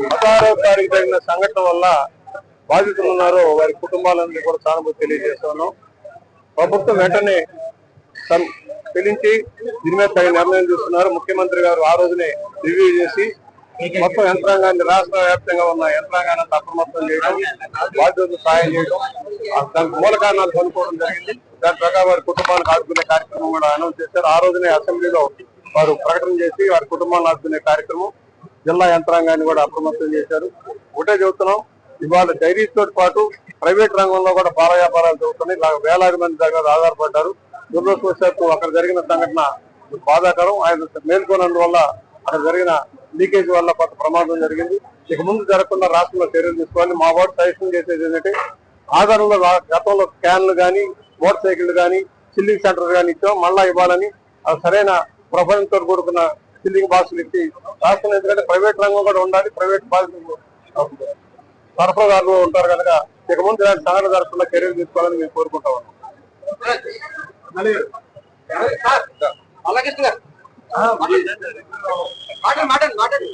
16వ తారీఖు జరిగిన సంఘటన వల్ల బాధితులు ఉన్నారో వారి కుటుంబాలందరికీ కూడా సానుభూతి తెలియజేస్తున్నాం. ప్రభుత్వం వెంటనే పిలిచి దీని మీద తగిన నిర్ణయం తీసుకున్నారు. ముఖ్యమంత్రి గారు ఆ రోజునే రివ్యూ చేసి మొత్తం యంత్రాంగాన్ని, రాష్ట్ర వ్యాప్తంగా ఉన్న యంత్రాంగాన్ని అప్రమత్తం చేయడం, బాధ్యతలు సాయం చేయడం, దానికి మూల కారణాలు కనుక్కోవడం జరిగింది. దాని ప్రకారం వారి కుటుంబానికి ఆదుకునే కార్యక్రమం కూడా అనౌన్స్ చేశారు. ఆ రోజునే అసెంబ్లీలో వారు ప్రకటన చేసి వారి కుటుంబాలను ఆదుకునే కార్యక్రమం, జిల్లా యంత్రాంగాన్ని కూడా అప్రమత్తం చేశారు. ఒకటే చెబుతున్నాం, ఇవాళ డైరీతో పాటు ప్రైవేట్ రంగంలో కూడా పాల వ్యాపారాలు జరుగుతున్నాయి. వేలాది మంది దగ్గర ఆధారపడ్డారు. దురదృష్టవశాత్తు అక్కడ జరిగిన సంఘటన బాధాకరం. ఆయన మేల్కొన్నందువల్ల అక్కడ జరిగిన లీకేజ్ వల్ల కొంత ప్రమాదం జరిగింది. ఇక ముందు జరగకుండా రాష్ట్రంలో చర్యలు తీసుకోవాలి. మా వార్డు సజెషన్ చేసేది ఏంటంటే, ఆధారంలో గతంలో క్యాన్లు కానీ, మోటార్ సైకిళ్లు కానీ, చిల్లింగ్ సెంటర్ కానీ ఇచ్చాం, మళ్ళా ఇవ్వాలని సరైన ప్రొఫైల్ తో కూడుకున్న చిల్లింగ్ బాక్సులు ఇచ్చి రాష్ట్రంలో, ఎందుకంటే ప్రైవేట్ రంగం కూడా ఉండాలి, ప్రైవేట్ సరఫరాదారులు ఉంటారు కనుక ఇక ముందు ఇలాంటి సంఘటన జరగకుండా చర్యలు తీసుకోవాలని మేము కోరుకుంటా ఉన్నాం. మాట్లాడు